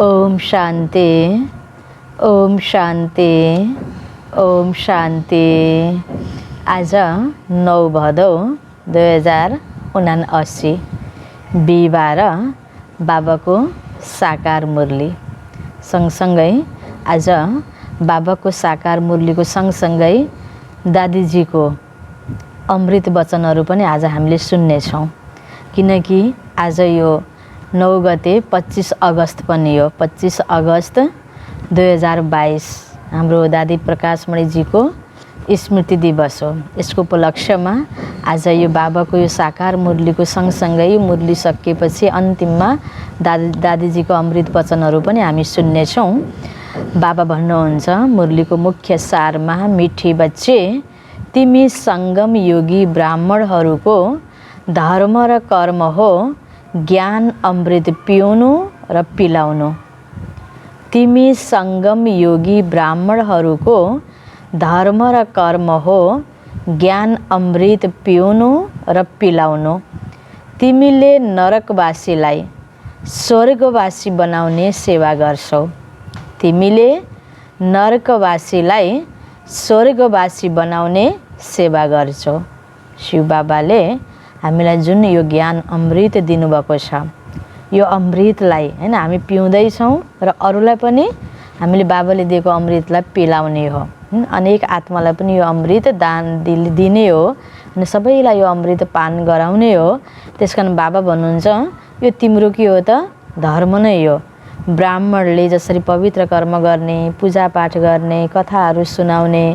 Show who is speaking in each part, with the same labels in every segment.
Speaker 1: ओम शान्ति, ओम शान्ति, ओम शान्ति। आज 9 भदौ 2079 बिहिबार बाबाको साकार मुरली सँगसँगै आज बाबाको साकार मुरलीको सँगसँगै दादीजीको अमृत वचनहरू पनि आज हामीले सुन्नेछौँ। किनकि आज यो 9 गते 25 अगस्त पनि हो। 25 अगस्त 2022 हाम्रो दादी प्रकाशमणिजीको स्मृति दिवस हो। यसको उपलक्ष्यमा आज यो बाबाको यो साकार मुरलीको सँगसँगै मुरली सकिएपछि अन्तिममा दादीजीको अमृत वचनहरू पनि हामी सुन्नेछौँ। बाबा भन्नुहुन्छ मुरलीको मुख्य सारमा, मिठी बच्चे तिमी सङ्गम योगी ब्राह्मणहरूको धर्म र कर्म हो ज्ञान अमृत पिउनु र पिलाउनु। तिमी सङ्गम योगी ब्राह्मणहरूको धर्म र कर्म हो ज्ञान अमृत पिउनु र पिलाउनु। तिमीले नरकवासीलाई स्वर्गवासी बनाउने सेवा गर्छौ। तिमीले नरकवासीलाई स्वर्गवासी बनाउने सेवा गर्छौ। शिव बाबाले हामीलाई जुन यो ज्ञान अमृत दिनुभएको छ, यो अमृतलाई हैन हामी पिउँदैछौँ र अरूलाई पनि हामीले बाबाले दिएको अमृतलाई पिलाउने हो। अनेक आत्मालाई पनि यो अमृत दान दिने हो अनि सबैलाई यो अमृत पान गराउने हो। त्यसकारण बाबा भन्नुहुन्छ यो तिम्रो के हो त? धर्म नै हो। ब्राह्मणले जसरी पवित्र कर्म गर्ने, पूजापाठ गर्ने, कथाहरू सुनाउने,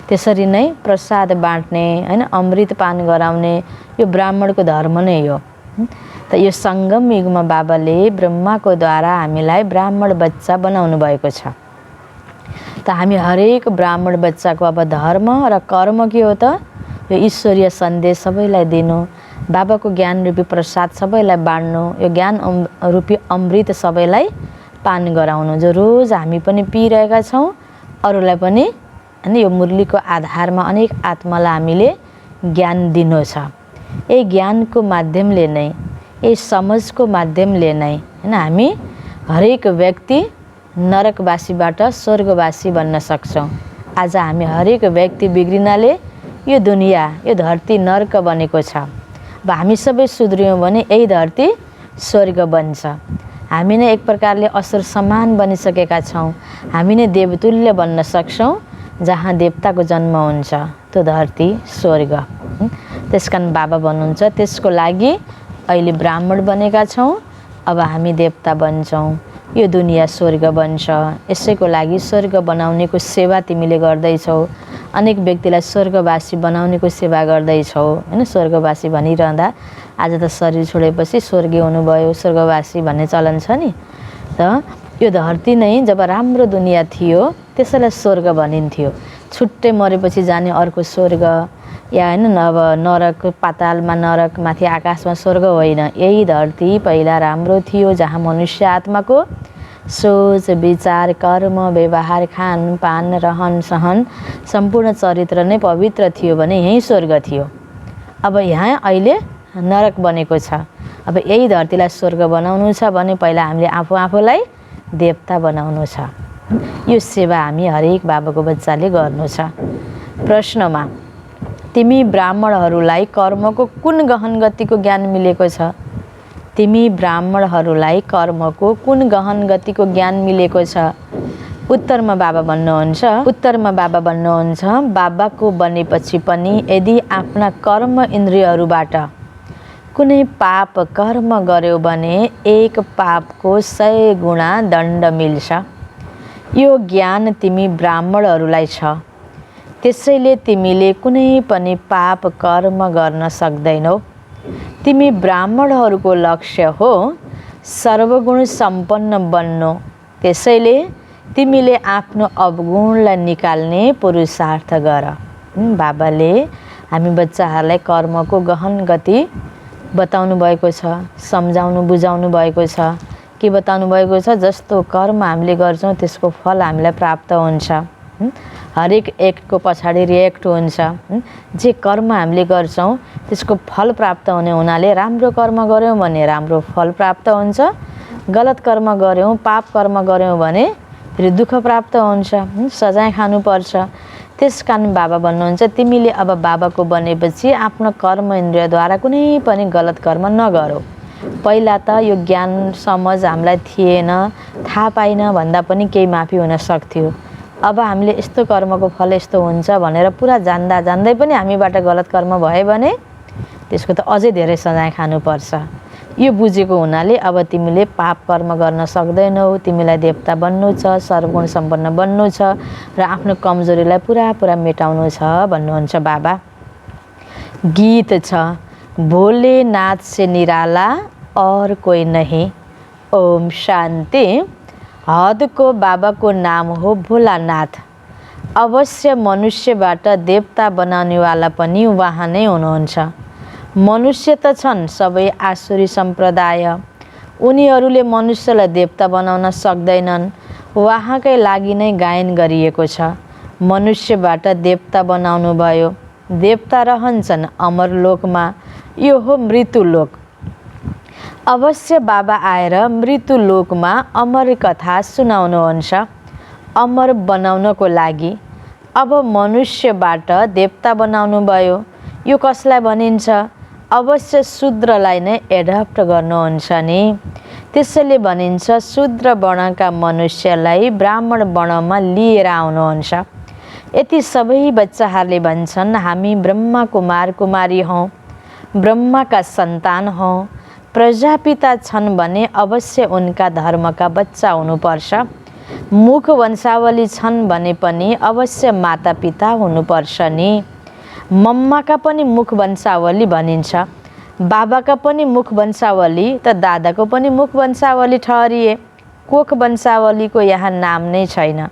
Speaker 1: त्यसरी नै प्रसाद बाँड्ने हैन अमृत पान गराउने यो ब्राह्मणको धर्म नै हो। त यो सङ्गम युगमा बाबाले ब्रह्माको द्वारा हामीलाई ब्राह्मण बच्चा बनाउनु भएको छ। त हामी हरेक ब्राह्मण बच्चाको अब धर्म र कर्म के हो त? यो ईश्वरीय सन्देश सबैलाई दिनु, बाबाको ज्ञान रूपी प्रसाद सबैलाई बाँड्नु, यो ज्ञान रूपी अमृत सबैलाई पान गराउनु। जो रोज हामी पनि पिइरहेका छौँ, अरूलाई पनि अनि यो मुरलीको आधारमा अनेक आत्मालाई हामीले ज्ञान दिनु छ। यही ज्ञानको माध्यमले नै, यही समझको माध्यमले नै हैन हामी हरेक व्यक्ति नरकवासीबाट स्वर्गवासी बन्न सक्छौँ। आज हामी हरेक व्यक्ति बिग्रिनाले यो दुनियाँ, यो धरती नर्क बनेको छ। अब हामी सबै सुध्रियौँ भने यही धरती स्वर्ग बन्छ। हामी नै एक प्रकारले असुर समान बनिसकेका छौँ। हामी नै देवतुल्य बन्न सक्छौँ। जहाँ देवताको जन्म हुन्छ त्यो धरती स्वर्ग। त्यसकारण बाबा भन्नुहुन्छ त्यसको लागि अहिले ब्राह्मण बनेका छौँ, अब हामी देवता बन्छौँ, यो दुनियाँ स्वर्ग बन्छ। यसैको लागि स्वर्ग बनाउनेको सेवा तिमीले गर्दैछौ। अनेक व्यक्तिलाई स्वर्गवासी बनाउनेको सेवा गर्दैछौ हैन। स्वर्गवासी भनिरहँदा आज त शरीर छोडेपछि स्वर्गीय हुनुभयो, स्वर्गवासी भन्ने चलन छ नि। त यो धरती नै जब राम्रो दुनियाँ थियो त्यसैलाई स्वर्ग भनिन्थ्यो। छुट्टै मरेपछि जाने अर्को स्वर्ग या हैन अब नरक, पातालमा नरक, माथि आकाशमा स्वर्ग होइन। यही धरती पहिला राम्रो थियो जहाँ मनुष्य आत्माको सोच, विचार, कर्म, व्यवहार, खानपान, रहन सहन सम्पूर्ण चरित्र नै पवित्र थियो भने यही स्वर्ग थियो। अब यहाँ अहिले नरक बनेको छ। अब यही धरतीलाई स्वर्ग बनाउनु छ भने पहिला हामीले आफूलाई देवता बनाउनु छ। यो सेवा हामी हरेक बाबाको बच्चाले गर्नु छ। प्रश्नमा तिमी ब्राह्मणहरूलाई कर्मको कुन गहन गतिको ज्ञान मिलेको छ? तिमी ब्राह्मणहरूलाई कर्मको कुन गहन गतिको ज्ञान मिलेको छ? उत्तरमा बाबा भन्नुहुन्छ बाबाको बनेपछि पनि यदि आफ्ना कर्म इन्द्रियहरूबाट कुनै पाप कर्म गर्यो भने एक पापको 100 गुणा दण्ड मिल्छ। यो ज्ञान तिमी ब्राह्मणहरूलाई छ। त्यसैले तिमीले कुनै पनि पाप कर्म गर्न सक्दैनौ। तिमी ब्राह्मणहरूको लक्ष्य हो सर्वगुण सम्पन्न बन्नु। त्यसैले तिमीले आफ्नो अवगुणलाई निकाल्ने पुरुषार्थ गर। बाबाले हामी बच्चाहरूलाई कर्मको गहन गति बताउनु भएको छ, सम्झाउनु बुझाउनु भएको छ। के बताउनु भएको छ? जस्तो कर्म हामीले गर्छौँ त्यसको फल हामीलाई प्राप्त हुन्छ। हरेक एक्टको पछाडि रिएक्ट हुन्छ। जे कर्म हामीले गर्छौँ त्यसको फल प्राप्त हुने हुनाले राम्रो कर्म गऱ्यौँ भने राम्रो फल प्राप्त हुन्छ, गलत कर्म गऱ्यौँ, पाप कर्म गऱ्यौँ भने फेरि दुःख प्राप्त हुन्छ, सजाय खानुपर्छ। त्यस कारण बाबा भन्नुहुन्छ तिमीले अब बाबाको बनेपछि आफ्नो कर्म इन्द्रियद्वारा कुनै पनि गलत कर्म नगरौ। पहिला त यो ज्ञान समझ हामीलाई थिएन, थाहा पाइन भन्दा पनि केही माफी हुन सक्थ्यो। अब हामीले यस्तो कर्मको फल यस्तो हुन्छ भनेर पुरा जान्दा जान्दै पनि हामीबाट गलत कर्म भयो भने त्यसको त अझै धेरै सजाय खानुपर्छ। यो बुझेको हुनाले अब तिमीले पाप कर्म गर्न सक्दैनौ, तिमीलाई देवता बन्नु छ, सर्वगुण सम्पन्न बन्नु छ र आफ्नो कमजोरीलाई पुरा मेटाउनु छ भन्नुहुन्छ बाबा। गीत छ, भोलेनाथ से निराला और कोई नहीं। ओम शान्ति। हद को बाबा को नाम हो भोलानाथ। अवश्य मनुष्यबाट देवता बनाउनेवाला पनि उहाँ नै हुनुहुन्छ। मनुष्य त छन् सबै आसुरी सम्प्रदाय, उनीहरूले मनुष्यलाई देवता बनाउन सक्दैनन्। उहाँकै लागि नै गायन गरिएको छ। मनुष्यबाट देवता बनाउनु भयो। देवता रहन्छन् अमरलोकमा, यो हो मृत्युलोक। अवश्य बाबा आएर मृत्युलोकमा अमर कथा सुनाउनुहुन्छ अमर बनाउनको लागि। अब मनुष्यबाट देवता बनाउनु भयो, यो कसलाई भनिन्छ? अवश्य शूद्रलाई नै एडप्ट गर्नुहुन्छ नि। त्यसैले भनिन्छ शूद्र वर्णका मनुष्यलाई ब्राह्मण वर्णमा लिएर आउनुहुन्छ। यति सबै बच्चाहरूले भन्छन् हामी ब्रह्मा कुमार कुमारी हौँ, ब्रह्माका सन्तान हौँ। प्रजापिता छन् भने अवश्य उनका धर्मका बच्चा हुनुपर्छ। मुख वंशावली छन् भने पनि अवश्य माता पिता हुनुपर्छ नि। मम्माका पनि मुख वंशावली भनिन्छ, बाबाका पनि मुख वंशावली त दादाको पनि मुख वंशावली ठहरिए। कोख वंशावलीको यहाँ नाम नै छैन।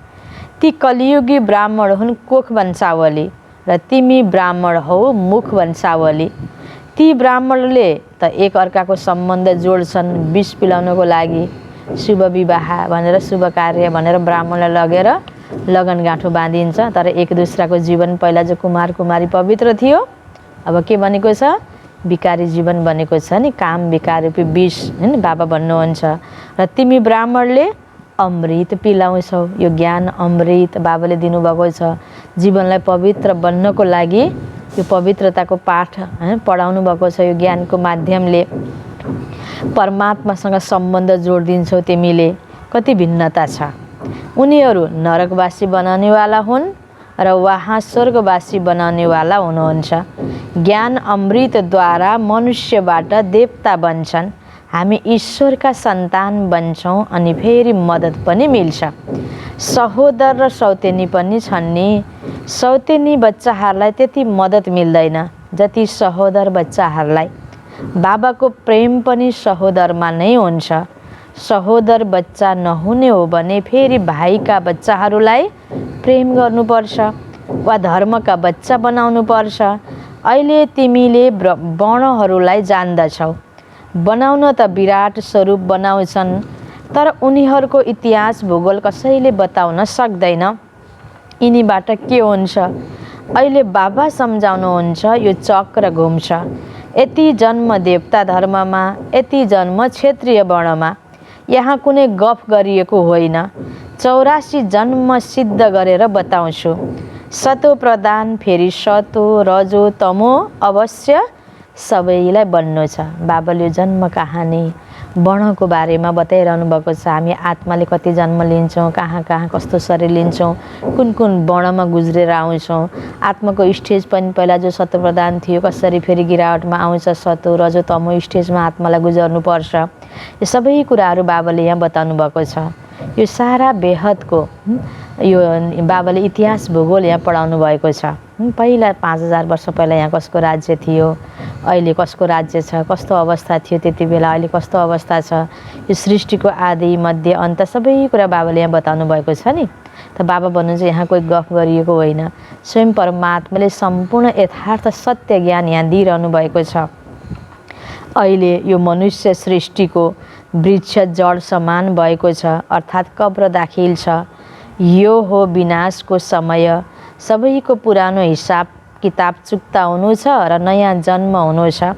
Speaker 1: ती कलियुगी ब्राह्मण हुन् कोख वंशावली र तिमी ब्राह्मण हौ मुख वंशावली। ती ब्राह्मणले त एक अर्काको सम्बन्ध जोड्छन् विष पिलाउनको लागि। शुभ विवाह भनेर, शुभ कार्य भनेर ब्राह्मणलाई लगेर लगनगाँठो बाँधिन्छ। तर एक दुसराको जीवन पहिला जो कुमार कुमारी पवित्र थियो, अब के बनेको छ? विकारी जीवन बनेको छ नि, काम विकार रूपी विष हैन बाबा भन्नुहुन्छ। र तिमी ब्राह्मणले अमृत पिलाउँछौ। यो ज्ञान अमृत बाबाले दिनुभएको छ। जीवनलाई पवित्र बन्नको लागि यो पवित्रताको पाठ पढाउनु भएको छ। यो ज्ञानको माध्यमले परमात्मासँग सम्बन्ध जोडिदिन्छौ तिमीले। कति भिन्नता छ। उनीहरू नरकवासी बनाउनेवाला हुन् र उहाँ स्वर्गवासी बनाउनेवाला हुनुहुन्छ। ज्ञान अमृतद्वारा मनुष्यबाट देवता बन्छन्। हामी ईश्वरका सन्तान बन्छौँ अनि फेरि मद्दत पनि मिल्छ। सहोदर र सौतेनी पनि छन् नि। सौतेनी बच्चाहरूलाई त्यति मद्दत मिल्दैन जति सहोदर बच्चाहरूलाई। बाबाको प्रेम पनि सहोदरमा नै हुन्छ। सहोदर बच्चा नहुने हो भने फेरि भाइका बच्चाहरूलाई प्रेम गर्नुपर्छ वा धर्मका बच्चा बनाउनुपर्छ। अहिले तिमीले वर्णहरूलाई जान्दछौ। बनाउन त विराट स्वरूप बनाउँछन्, तर उनीहरूको इतिहास भूगोल कसैले बताउन सक्दैन। यिनीबाट के हुन्छ? अहिले बाबा सम्झाउनुहुन्छ यो चक्र घुम्छ। यति जन्म देवता धर्ममा, यति जन्म क्षेत्रीय वर्णमा। यहाँ कुनै गफ गरिएको होइन। 84 जन्म सिद्ध गरेर बताउँछु। सतो प्रधान फेरि सतो रजो तमो अवश्य सबैलाई बन्नु छ। बाबाले यो जन्म कहानी वर्णको बारेमा बताइरहनु भएको छ। हामी आत्माले कति जन्म लिन्छौँ, कहाँ कहाँ कस्तो शरीर लिन्छौँ, कुन कुन वर्णमा गुज्रेर आउँछौँ। आत्माको स्टेज पनि पहिला जो सतो प्रधान थियो कसरी फेरि गिरावटमा आउँछ, सतो रजो तमो स्टेजमा आत्मालाई गुज्रनुपर्छ। यो सबै कुराहरू बाबाले यहाँ बताउनु भएको छ। यो सारा बेहदको यो बाबाले इतिहास भूगोल यहाँ पढाउनु भएको छ। पहिला 5000 वर्ष पहिला यहाँ कसको राज्य थियो, अहिले कसको राज्य छ, कस्तो अवस्था थियो त्यति बेला, अहिले कस्तो अवस्था छ। यो सृष्टिको आदि मध्य अन्त सबै कुरा बाबाले यहाँ बताउनु भएको छ नि। त बाबा भन्नुहुन्छ यहाँ कोही गफ गरिएको होइन। स्वयं परमात्माले सम्पूर्ण यथार्थ सत्य ज्ञान यहाँ दिइरहनु भएको छ। अहिले यो मनुष्य सृष्टिको वृक्ष जड समान भएको छ, अर्थात् कब्र दाखिल छ। यो हो विनाशको समय। सबैको पुरानो हिसाब किताब चुक्ता हुनु छ र नयाँ जन्म हुनु छ।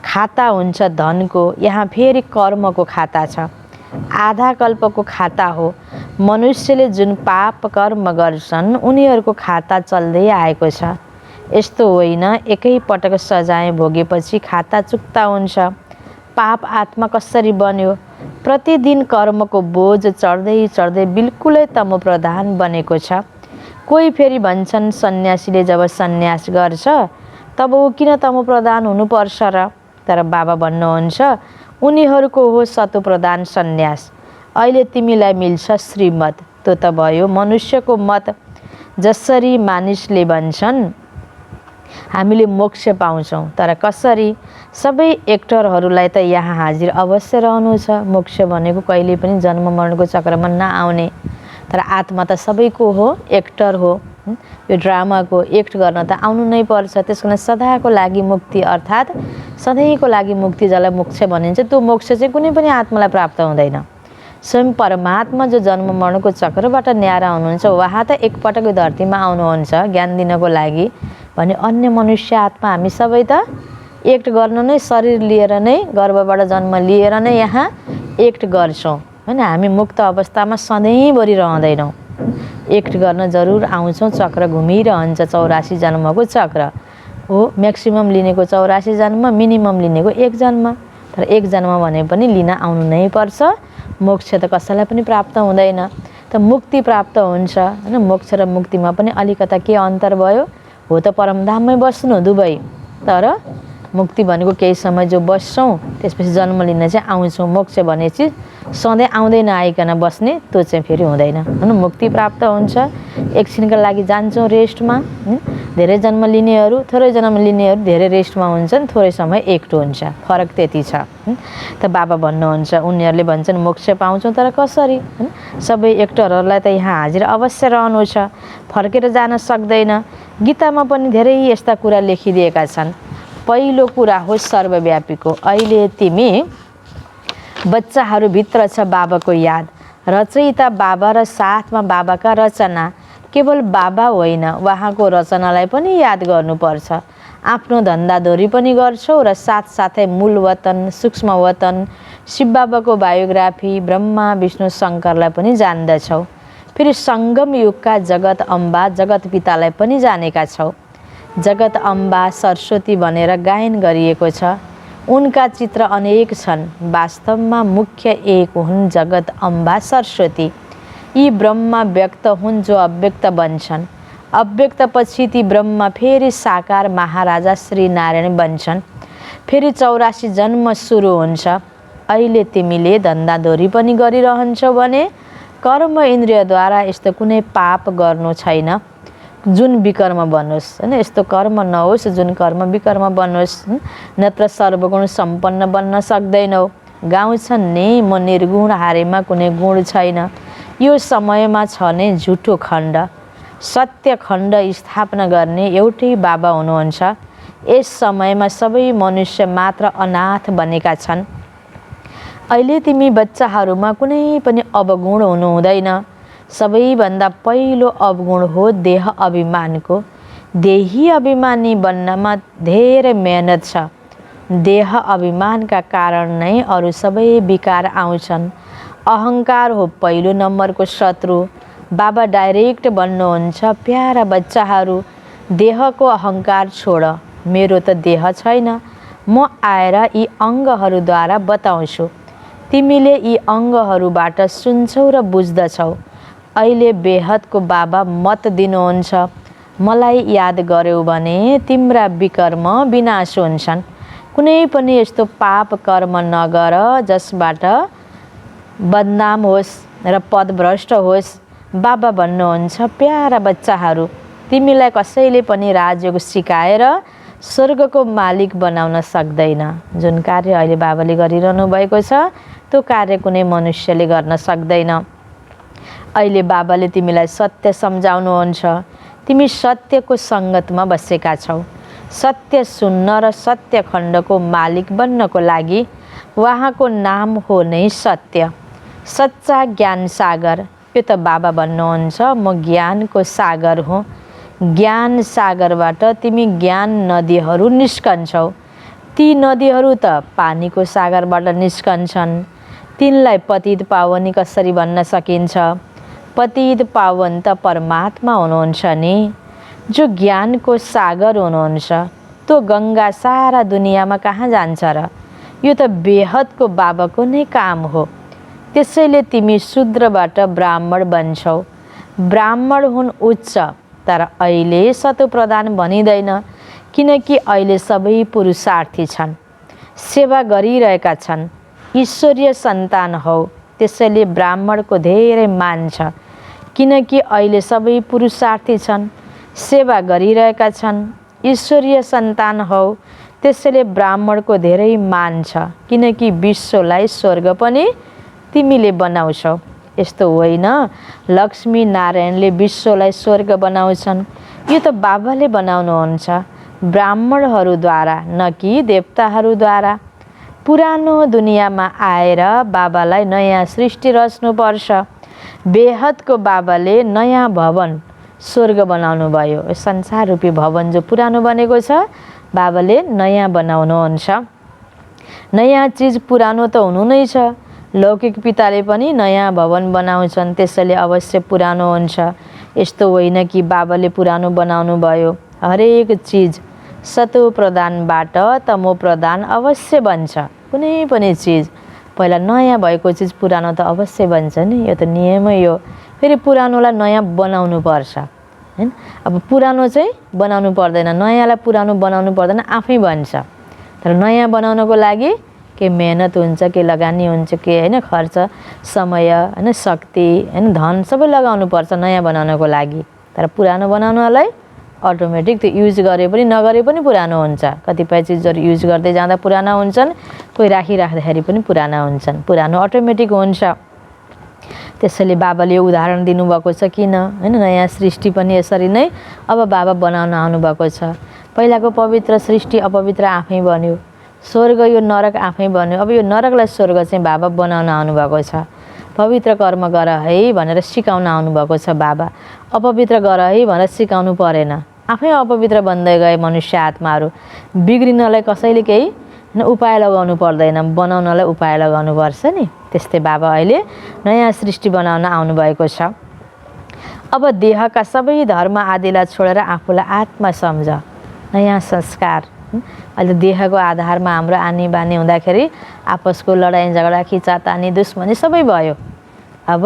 Speaker 1: खाता हुन्छ धनको, यहाँ फेरि कर्मको खाता छ। आधा कल्पको खाता हो। मनुष्यले जुन पाप कर्म गर्छन् उनीहरूको खाता चल्दै आएको छ। यस्तो होइन एकै पटक सजाय भोगेपछि खाता चुक्ता हुन्छ। पाप आत्मा कसरी बन्यो? प्रतिदिन कर्मको बोझ चढ्दै चढ्दै बिल्कुलै तमोप्रधान बनेको छ। कोही फेरि भन्छन् सन्यासीले जब सन्यास गर्छ तब ऊ किन तमोप्रधान हुनुपर्छ र? तर बाबा भन्नुहुन्छ उनीहरूको हो सतोप्रधान सन्यास। अहिले तिमीलाई मिल्छ श्रीमत, त्यो त भयो मनुष्यको मत। जसरी मानिसले भन्छन् हामीले मोक्ष पाउँछौँ, तर कसरी? सबै एक्टरहरूलाई त यहाँ हाजिर अवश्य रहनु छ। मोक्ष भनेको कहिले पनि जन्म मरणको चक्रमा नआउने, तर आत्मा त सबैको हो, एक्टर हो। यो ड्रामाको एक्ट गर्न त आउनु नै पर्छ। त्यस कारण सदाको लागि मुक्ति अर्थात् सधैँको लागि मुक्ति जसलाई मोक्ष भनिन्छ त्यो मोक्ष चाहिँ कुनै पनि आत्मालाई प्राप्त हुँदैन। स्वयं परमात्मा जो जन्म मरणको चक्रबाट न्यारा हुनुहुन्छ उहाँ त एकपटक धरतीमा आउनुहुन्छ ज्ञान दिनको लागि भने अन्य मनुष्य आत्मा हामी सबै त एक्ट गर्न नै शरीर लिएर नै गर्भबाट जन्म लिएर नै यहाँ एक्ट गर्छौँ हैन। हामी मुक्त अवस्थामा सधैँभरि रहँदैनौँ, एक्ट गर्न जरुर आउँछौँ। चक्र घुमिरहन्छ, 84 जन्मको चक्र हो। म्याक्सिमम लिनेको 84 जन्म, मिनिमम लिनेको 1 जन्म। तर 1 जन्म भने पनि लिन आउनु नै पर्छ। मोक्ष त कसैलाई पनि प्राप्त हुँदैन, त मुक्ति प्राप्त हुन्छ हैन। मोक्ष र मुक्तिमा पनि अलिकता के अन्तर भयो? हो त परमधाममै बस्नु दुवै, तर मुक्ति भनेको केही समय जो बस्छौँ त्यसपछि जन्म लिन चाहिँ आउँछौँ। मोक्ष भनेपछि सधैँ आउँदै नआइकन बस्ने, त्यो चाहिँ फेरि हुँदैन हैन। मुक्ति प्राप्त हुन्छ, एकछिनका लागि जान्छौँ रेस्टमा। धेरै जन्म लिनेहरू, थोरै जन्म लिनेहरू धेरै रेस्टमा हुन्छन्, थोरै समय एक्ट हुन्छ। फरक त्यति छ। त बाबा भन्नुहुन्छ उनीहरूले भन्छन् मोक्ष पाउँछौँ, तर कसरी? सबै एक्टरहरूलाई त यहाँ हाजिर अवश्य रहनु छ, फर्केर जान सक्दैन। गीतामा पनि धेरै यस्ता कुरा लेखिदिएका छन्। पहिलो कुरा हो सर्वव्यापीको। अहिले तिमी बच्चाहरूभित्र छ बाबाको याद, रचयिता बाबा र साथमा बाबाका रचना। केवल बाबा होइन, उहाँको रचनालाई पनि याद गर्नुपर्छ। आफ्नो धन्दाधोरी पनि गर्छौ र साथसाथै मूल वतन, सूक्ष्म वतन, शिव बाबाको बायोग्राफी, ब्रह्मा विष्णु शङ्करलाई पनि जान्दछौ। फेरि सङ्गम युगका जगत अम्बा, जगत पितालाई पनि जानेका छौ। जगत अम्बा सरस्वती भनेर गायन गरिएको छ। उनका चित्र अनेक छन्, वास्तवमा मुख्य एक हुन् जगत अम्बा सरस्वती। यी ब्रह्मा व्यक्त हुन् जो अव्यक्त बन्छन्। अव्यक्त पछि ती ब्रह्मा फेरि साकार महाराजा श्री नारायण बन्छन्। फेरि 84 जन्म सुरु हुन्छ। अहिले तिमीले धन्दाधोरी पनि गरिरहन्छौ भने कर्म इन्द्रियद्वारा यस्तो कुनै पाप गर्नु छैन जुन विकर्म बनोस् हैन। यस्तो कर्म नहोस् जुन कर्म विकर्म बनोस्, नत्र सर्वगुण सम्पन्न बन्न सक्दैनौ। गाउँछन् नि म निर्गुण हारेमा कुनै गुण छैन। यो समयमा छ नै झुटो खण्ड। सत्य खण्ड स्थापना गर्ने एउटै बाबा हुनुहुन्छ। यस समयमा सबै मनुष्य मात्र अनाथ बनेका छन्। अहिले तिमी बच्चाहरूमा कुनै पनि अवगुण हुनु हुँदैन। सबैभन्दा पहिलो अवगुण हो देह अभिमानको। देही अभिमानी बन्नमा धेरै मेहनत छ। देह अभिमानका कारण नै अरू सबै विकार आउँछन्। अहङ्कार हो पहिलो नम्बरको शत्रु। बाबा डाइरेक्ट भन्नुहुन्छ प्यारा बच्चाहरू, देहको अहङ्कार छोड। मेरो त देह छैन, म आएर यी अङ्गहरूद्वारा बताउँछु। तिमीले यी अङ्गहरूबाट सुन्छौ र बुझ्दछौ। अहिले बेहदको बाबा मत दिनुहुन्छ, मलाई याद गर्यौ भने तिम्रा विकर्म विनाश हुन्छन्। कुनै पनि यस्तो पाप कर्म नगर जसबाट बदनाम होस् र पदभ्रष्ट होस्। बाबा भन्नुहुन्छ प्यारा बच्चाहरू, तिमीलाई कसैले पनि राजयोग सिकाएर स्वर्गको मालिक बनाउन सक्दैन। जुन कार्य अहिले बाबाले गरिरहनु भएको छ त्यो कार्य कुनै मनुष्यले गर्न सक्दैन। अहिले बाबाले तिमीलाई सत्य सम्झाउनुहुन्छ। तिमी सत्यको सङ्गतमा बसेका छौ। सत्य सुन्न र सत्य खण्डको मालिक बन्नको लागि उहाँको नाम हो नै सत्य। सच्चा ज्ञान सागर। यो त बाबा भन्नुहुन्छ म ज्ञानको सागर हुँ। ज्ञान सागरबाट तिमी ज्ञान नदीहरू निस्कन्छौ। ती नदीहरू त पानीको सागरबाट निस्कन्छन्। तिनलाई पतित पावनी कसरी भन्न सकिन्छ? पतित पावन त परमात्मा हुनुहुन्छ नि, जो ज्ञानको सागर हुनुहुन्छ। त्यो गङ्गा सारा दुनियाँमा कहाँ जान्छ र? यो त बेहदको बाबाको नै काम हो। त्यसैले तिमी शूद्रबाट ब्राह्मण बन्छौ। ब्राह्मण हुन् उच्च, तर अहिले शतप्रधान भनिँदैन, किनकि अहिले सबै पुरुषार्थी छन्, सेवा गरिरहेका छन्, ईश्वरीय सन्तान हौ। त्यसैले ब्राह्मणको धेरै मान छ, किनकि अहिले सबै पुरुषार्थी छन्, सेवा गरिरहेका छन्, ईश्वरीय सन्तान हौ। त्यसैले ब्राह्मणको धेरै मान छ, किनकि विश्वलाई स्वर्ग पनि तिमीले बनाउँछौ। यस्तो होइन लक्ष्मी नारायणले विश्वलाई स्वर्ग बनाउँछन्, यो त बाबाले बनाउनुहुन्छ, ब्राह्मणहरूद्वारा, न कि देवताहरूद्वारा। पुरानो दुनियाँमा आएर बाबालाई नयाँ सृष्टि रच्नुपर्छ। बेहदको बाबाले नयाँ भवन स्वर्ग बनाउनु भयो। संसार रूपी भवन जो पुरानो बनेको छ, बाबाले नयाँ बनाउनुहुन्छ। नयाँ चिज पुरानो त हुनु नै छ। लौकिक पिताले पनि नयाँ भवन बनाउँछन्, त्यसैले अवश्य पुरानो हुन्छ। यस्तो होइन कि बाबाले पुरानो बनाउनु भयो। हरेक चिज सतो प्रदानबाट तमो प्रदान अवश्य बन्छ। कुनै पनि चिज पहिला नयाँ भएको चिज पुरानो त अवश्य बन्छ नि, यो त नियमै हो। फेरि पुरानोलाई नयाँ बनाउनु पर्छ, हैन? अब पुरानो चाहिँ बनाउनु पर्दैन, नयाँलाई पुरानो बनाउनु पर्दैन, आफै बन्छ। तर नयाँ बनाउनको लागि के मेहनत हुन्छ, के लगानी हुन्छ, के हैन खर्च, समय, हैन शक्ति, हैन धन सबै लगाउनु पर्छ नयाँ बनाउनको लागि। तर पुरानो बनाउनलाई अटोमेटिक त्यो युज गरे पनि नगरे पनि पुरानो हुन्छ। कतिपय चिजहरू युज गर्दै जाँदा पुराना हुन्छन्, कोही राखिराख्दाखेरि पनि पुराना हुन्छन्। पुरानो अटोमेटिक हुन्छ। त्यसैले बाबाले यो उदाहरण दिनुभएको छ। किन? हैन नयाँ सृष्टि पनि यसरी नै अब बाबा बनाउन आउनुभएको छ। पहिलाको पवित्र सृष्टि अपवित्र आफै बन्यो, स्वर्ग यो नरक आफै बन्यो। अब यो नरकलाई स्वर्ग चाहिँ बाबा बनाउन आउनुभएको छ। पवित्र कर्म गर है भनेर सिकाउन आउनुभएको छ बाबा। अपवित्र गर है भनेर सिकाउनु परेन, आफै अपवित्र बन्दै गए मनुष्य आत्माहरू। बिग्रिनलाई कसैले केही उपाय लगाउनु पर्दैन, बनाउनलाई उपाय लगाउनु पर्छ नि। त्यस्तै बाबा अहिले नयाँ सृष्टि बनाउन आउनुभएको छ। अब देहका सबै धर्म आदिलाई छोडेर आफूलाई आत्मा सम्झ। नयाँ संस्कार। अहिले देहको आधारमा हाम्रो आनी बानी हुँदाखेरि आपसको लडाइँ झगडा, खिचातानी, दुश्मनी सबै भयो। अब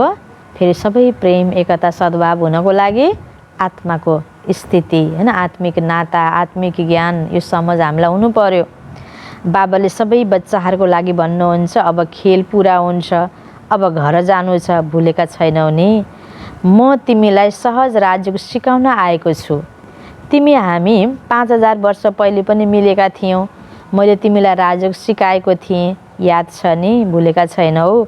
Speaker 1: फेरि सबै प्रेम, एकता, सद्भाव हुनको लागि आत्माको स्थिति, हैन आत्मिक नाता, आत्मिक ज्ञान, यो समझ हामीलाई हुनु पर्यो। बाबाले सबै बच्चाहरूको लागि भन्नुहुन्छ, अब खेल पुरा हुन्छ, अब घर जानु छ, भुलेका छैनौ नि? म तिमीलाई सहज राजयोग सिकाउन आएको छु। तिमी हामी 5000 वर्ष पहिले पनि मिलेका थियौँ। मैले तिमीलाई राजयोग सिकाएको थिएँ, याद छ नि? भुलेका छैनौ?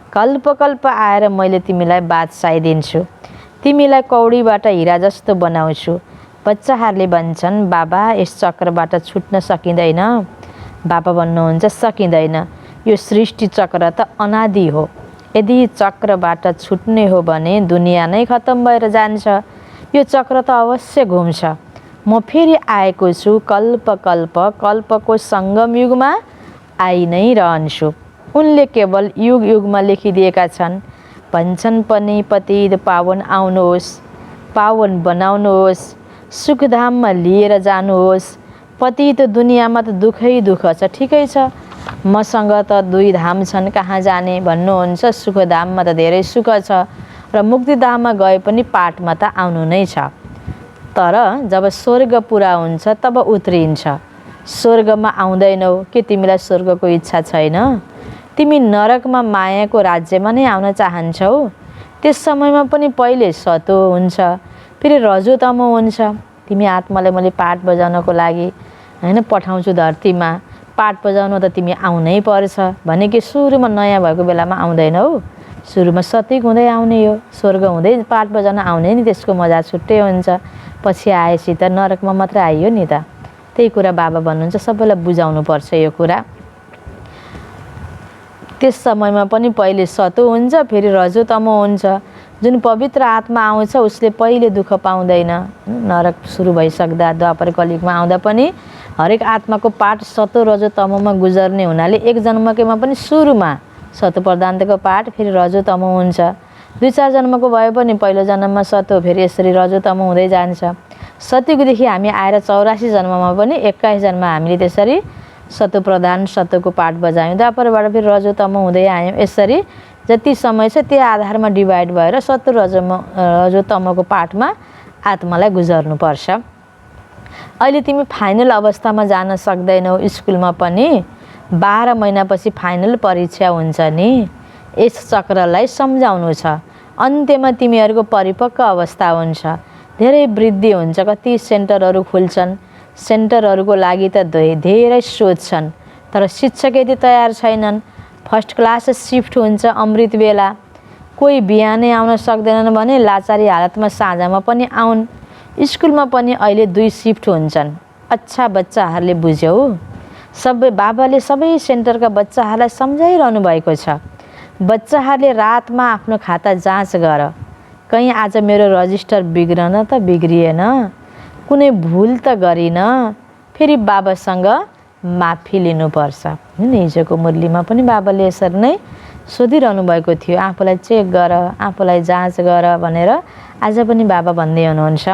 Speaker 1: कल्प कल्प आएर मैले तिमीलाई बादशाही दिन्छु, तिमीलाई कौडीबाट हिरा जस्तो बनाउँछु। बच्चाहरूले भन्छन्, बाबा यस चक्रबाट छुट्न सकिँदैन। बाबा भन्नुहुन्छ, सकिँदैन। यो सृष्टि चक्र त अनादि हो। यदि चक्रबाट छुट्ने हो भने दुनियाँ नै खत्तम भएर जान्छ। यो चक्र त अवश्य घुम्छ। म फेरि आएको छु, कल्प कल्प कल्पको सङ्गम युगमा आई नै रहन्छु। उनले केवल युग युगमा लेखिदिएका छन्। भन्छन् पनि पतित पावन आउनुहोस्, पावन बनाउनुहोस्, सुखधाममा लिएर जानुहोस्। पतित दुनियाँमा त दुःखै दुःख छ, ठिकै छ। मसँग त 2 धाम छन्, कहाँ जाने भन्नुहुन्छ? सुखधाममा त धेरै सुख छ र मुक्तिधाममा गए पनि पाठमा त आउनु नै छ। तर जब स्वर्ग पुरा हुन्छ तब उत्रिन्छ। स्वर्गमा आउँदैनौ के? तिमीलाई स्वर्गको इच्छा छैन? तिमी नरकमा मायाको राज्यमा नै आउन चाहन्छौ? त्यस समयमा पनि पहिले सतो हुन्छ, फेरि रजोतमो हुन्छ। तिमी आत्मालाई मैले पाठ बजाउनको लागि हैन पठाउँछु धरतीमा, पाठ बजाउन त तिमी आउनै पर्छ भने कि सुरुमा नयाँ भएको बेलामा आउँदैनौ? सुरुमा सत्विक हुँदै आउने हो, स्वर्ग हुँदै पाठ बजाउन आउने नि, त्यसको मजा छुट्टै हुन्छ। पछि आएपछि त नरकमा मात्र आइयो नि त। त्यही कुरा बाबा भन्नुहुन्छ, सबैलाई बुझाउनु पर्छ यो कुरा। त्यस समयमा पनि पहिले सतो हुन्छ, फेरि रजोतमो हुन्छ। जुन पवित्र आत्मा आउँछ उसले पहिले दुःख पाउँदैन। नरक सुरु भइसक्दा द्वापर कलियुगमा आउँदा पनि हरेक आत्माको पाठ सतो रजोतमोमा गुजर्ने हुनाले एक जन्मकैमा पनि सुरुमा सतो प्रधानताको पाठ फेरि रजो तमो हुन्छ। 2-4 जन्मको भए पनि पहिलो जन्ममा सतो, फेरि यसरी रजो तमो हुँदै जान्छ। सत्ययुगदेखि हामी आएर 84 जन्ममा पनि 21 जन्म हामीले त्यसरी सतो प्रधान सतोको पाठ बजायौँ। द्वापरबाट फेरि रजो तमो हुँदै आयौँ। यसरी जति समय छ त्यो आधारमा डिभाइड भएर सतो रजो तमोको पाठमा आत्मालाई गुजर्नुपर्छ। अहिले तिमी फाइनल अवस्थामा जान सक्दैनौ। स्कुलमा पनि 12 महिनापछि फाइनल परीक्षा हुन्छ नि। यस चक्रलाई सम्झाउनु छ। अन्त्यमा तिमीहरूको परिपक्व अवस्था हुन्छ, धेरै वृद्धि हुन्छ। कति सेन्टरहरू खुल्छन्, सेन्टरहरूको लागि त धेरै सोध्छन्, तर शिक्षक यति तयार छैनन्। फर्स्ट क्लास सिफ्ट हुन्छ अमृत बेला। कोही बिहानै आउन सक्दैनन् भने लाचारी हालतमा साँझमा पनि आउन्। स्कुलमा पनि अहिले 2 सिफ्ट हुन्छन्। अच्छा बच्चाहरूले बुझ्यौ। सबै बाबाले सबै सेन्टरका बच्चाहरूलाई सम्झाइरहनु भएको छ। बच्चाहरूले रातमा आफ्नो खाता जाँच गर, कहीँ आज मेरो रजिस्टर बिग्रन त बिग्रिएन, कुनै भुल त गरिन, फेरि बाबासँग माफी लिनुपर्छ। हिजोको मुरलीमा पनि बाबाले यसरी नै सोधिरहनु भएको थियो, आफूलाई चेक गर, आफूलाई जाँच गर भनेर। आज पनि बाबा भन्दै हुनुहुन्छ,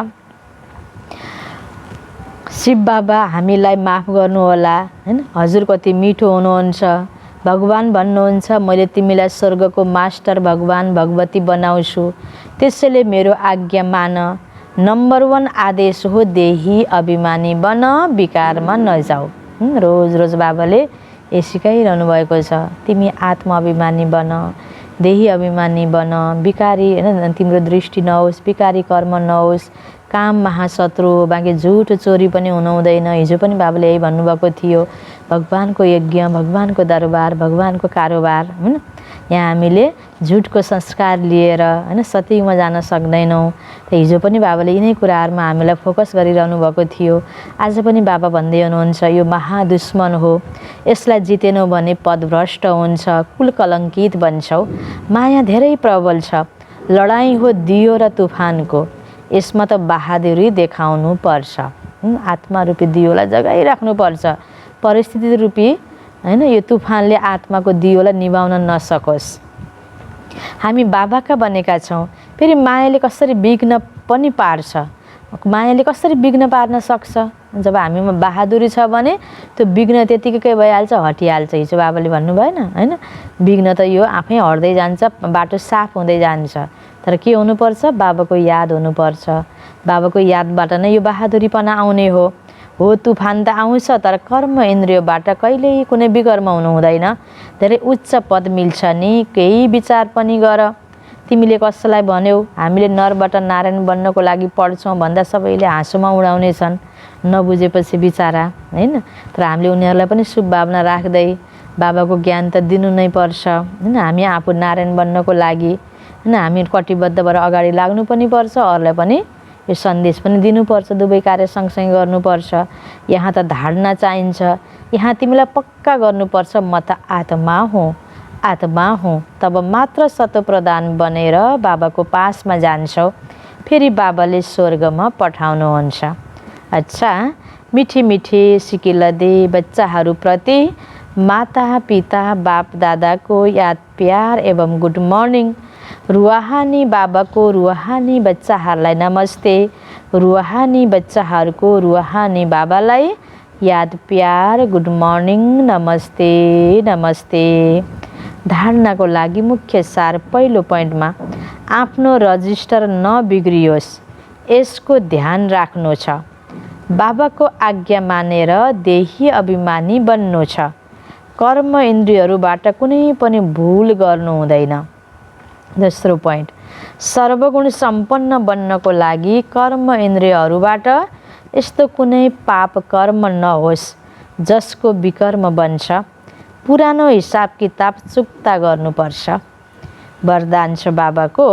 Speaker 1: शिव बाबा हामीलाई माफ गर्नुहोला, हैन? हजुर कति मिठो हुनुहुन्छ। भगवान भन्नुहुन्छ मैले तिमीलाई स्वर्गको मास्टर भगवान भगवती बनाउँछु, त्यसैले मेरो आज्ञा मान। नम्बर 1 आदेश हो देही अभिमानी बन, विकारमा नजाऊ। रोज रोज बाबाले ये सिकाइरहनु भएको छ। तिमी आत्मा अभिमानी बन, देही अभिमानी बन, विकारी हैन तिम्रो दृष्टि नहोस्, विकारी कर्म नहोस्, काम महाशत्रु हो, बाँकी झुट चोरी पनि हुनु हुँदैन। हिजो पनि बाबाले यही भन्नुभएको थियो। भगवानको यज्ञ, भगवानको दरबार, भगवानको कारोबार, हैन? यहाँ हामीले झुटको संस्कार लिएर हैन सत्यमा जान सक्दैनौँ। त हिजो पनि बाबाले यिनै कुराहरुमा हामीलाई फोकस गरिरहनु भएको थियो। आज पनि बाबा भन्दै हुनुहुन्छ यो महादुश्मन हो, यसलाई जितेनौ भने पदभ्रष्ट हुन्छ, कुल कलंकित बन्छौ। माया धेरै प्रबल छ, लडाईँ हो दियो र तुफानको, यसमा त बहादुरी देखाउनु पर्छ। आत्मा रूपी दियोलाई जगाइराख्नु पर्छ। परिस्थिति रूपी हैन यो तुफानले आत्माको दियोलाई निभाउन नसकोस्। हामी बाबाका बनेका छौं। फेरि मायाले कसरी विघ्न पनि पार्छ, मायाले कसरी विघ्न पार्न सक्छ। जब हामीमा बहादुरी छ भने त्यो विघ्न त्यतिकै भइहाल्छ, हटिहाल्छ। हिजो बाबाले भन्नु भएन हैन, विघ्न त यो आफै हट्दै जान्छ, बाटो साफ हुँदै जान्छ। तर के हुनुपर्छ, बाबाको याद हुनुपर्छ। बाबाको यादबाट नै यो बहादुरीपना आउने हो। तुफान त आउँछ, तर कर्म इन्द्रियबाट कहिल्यै कुनै विकर्म हुनु हुँदैन। धेरै उच्च पद मिल्छ नि, केही विचार पनि गर। तिमीले कसैलाई भन्यौ हामीले नरबाट नारायण बन्नको लागि पढ्छौं भन्दा सबैले हाँसोमा उडाउने छन्, नबुझेपछि बिचारा हैन। तर हामीले उनीहरूलाई पनि शुभ भावना राख्दै बाबाको ज्ञान त दिनु नै पर्छ हैन। हामी आफू नारायण बन्नको लागि हैन हामी कटिबद्ध भएर अगाडि लाग्नु पनि पर्छ, अरूलाई पनि यो सन्देश पनि दिनुपर्छ। दुवै कार्य सँगसँगै गर्नुपर्छ। यहाँ त धारणा चाहिन्छ। यहाँ तिमीलाई पक्का गर्नुपर्छ म त आत्मा हुँ, आत्मा हुँ। तब मात्र सतोप्रधान बनेर बाबाको पासमा जान्छौ। फेरि बाबाले स्वर्गमा पठाउनुहुन्छ। अच्छा, मिठी मिठी सिकिलदे बच्चाहरूप्रति माता पिता बाप दादाको याद प्यार एवं गुड मर्निङ। रुहानी बाबाको रुहानी बच्चाहरूलाई नमस्ते। रुहानी बच्चाहरूको रुहानी बाबालाई याद प्यार गुड मर्निङ, नमस्ते नमस्ते। धारणाको लागि मुख्य सार पहिलो पोइन्टमा आफ्नो रजिस्टर नबिग्रियोस् यसको ध्यान राख्नु छ। बाबाको आज्ञा मानेर देही अभिमानी बन्नु छ। कर्म इन्द्रियहरूबाट कुनै पनि भूल गर्नु हुँदैन। दोस्रो पोइन्ट, सर्वगुण सम्पन्न बन्नको लागि कर्म इन्द्रियहरूबाट यस्तो कुनै पाप कर्म नहोस् जसको विकर्म बन्छ। पुरानो हिसाब किताब चुक्ता गर्नुपर्छ। वरदान छ बाबाको,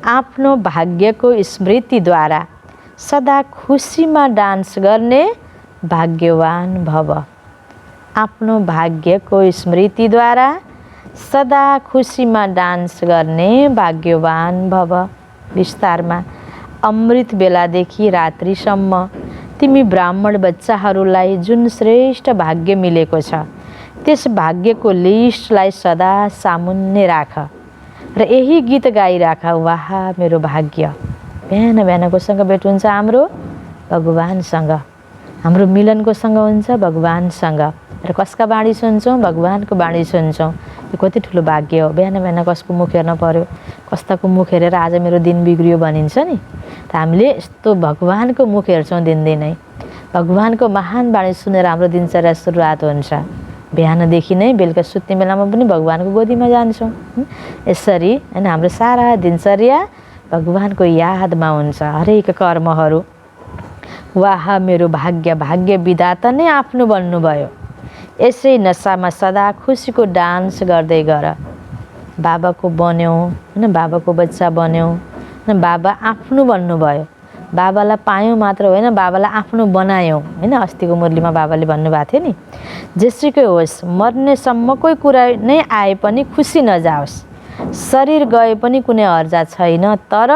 Speaker 1: आफ्नो भाग्यको स्मृतिद्वारा सदा खुसीमा डान्स गर्ने भाग्यवान भव। आफ्नो भाग्यको स्मृतिद्वारा सदा खुसीमा डान्स गर्ने भाग्यवान भव। विस्तारमा अमृत बेलादेखि रात्रिसम्म तिमी ब्राह्मण बच्चाहरूलाई जुन श्रेष्ठ भाग्य मिलेको छ त्यस भाग्यको लिस्टलाई सदा सामुन्ने राख र यही गीत गाइराख, वाह मेरो भाग्य। बिहान बिहान कोसँग भेट हुन्छ? हाम्रो भगवानसँग। हाम्रो मिलन कोसँग हुन्छ? भगवानसँग। र कसका बाणी सुन्छौँ? भगवानको बाणी सुन्छौँ। यो कति ठुलो भाग्य हो। बिहान बिहान कसको मुख हेर्न पर्यो, कस्ताको मुख हेरेर आज मेरो दिन बिग्रियो भनिन्छ नि। त हामीले यस्तो भगवानको मुख हेर्छौँ दिनदिनै। भगवानको महान बाणी सुनेर हाम्रो दिनचर्या सुरुवात हुन्छ। बिहानदेखि नै बेलुका सुत्ने बेलामा पनि भगवानको गोदीमा जान्छौँ। यसरी होइन हाम्रो सारा दिनचर्या भगवानको यादमा हुन्छ। हरेक कर्महरू। वाह मेरो भाग्य, भाग्य विधाता नै आफ्नो बन्नुभयो। यसै नसामा सदा खुसीको डान्स गर्दै गर। बाबाको बन्यौँ होइन, बाबाको बच्चा बन्यौँ होइन, बाबा आफ्नो बन्नुभयो। बाबालाई पायौँ मात्र होइन, बाबालाई आफ्नो बनायौँ होइन। अस्तिको मुरलीमा बाबाले भन्नुभएको थियो नि, जेसुकै होस् मर्नेसम्मकै कुरा नै आए पनि खुसी नजाओस्, शरीर गए पनि कुनै हर्जा छैन, तर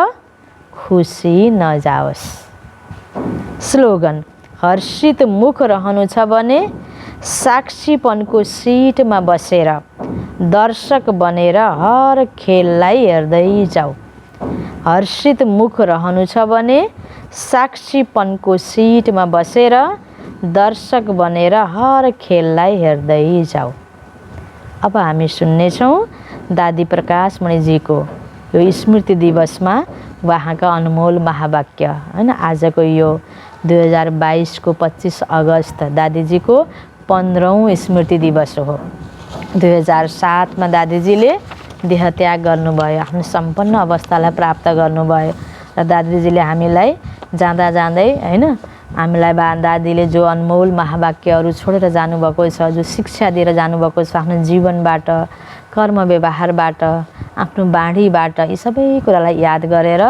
Speaker 1: खुसी नजाओस्। स्लोगन, हर्षित मुख रहनु छ भने साक्षीपनको सिटमा बसेर दर्शक बनेर हर खेललाई हेर्दै जाऊ। हर्षित मुख रहनु छ भने साक्षीपनको सिटमा बसेर दर्शक बनेर हर खेललाई हेर्दै जाऊ। अब हामी सुन्नेछौँ दादी प्रकाश मणिजीको यो स्मृति दिवसमा उहाँका अनमोल महावाक्य होइन। आजको यो 2022 को 25 अगस्त दादीजीको 15औं स्मृति दिवस हो। 2007 मा दादीजीले देहत्याग गर्नुभयो, आफ्नो सम्पन्न अवस्थालाई प्राप्त गर्नुभयो। र दादीजीले हामीलाई जाँदा जाँदै होइन हामीलाई दादीले जो अनमोल महावाक्यहरू छोडेर जानुभएको छ, जो शिक्षा दिएर जानुभएको छ आफ्नो जीवनबाट, कर्म व्यवहारबाट, आफ्नो बाणीबाट, यी सबै कुरालाई याद गरेर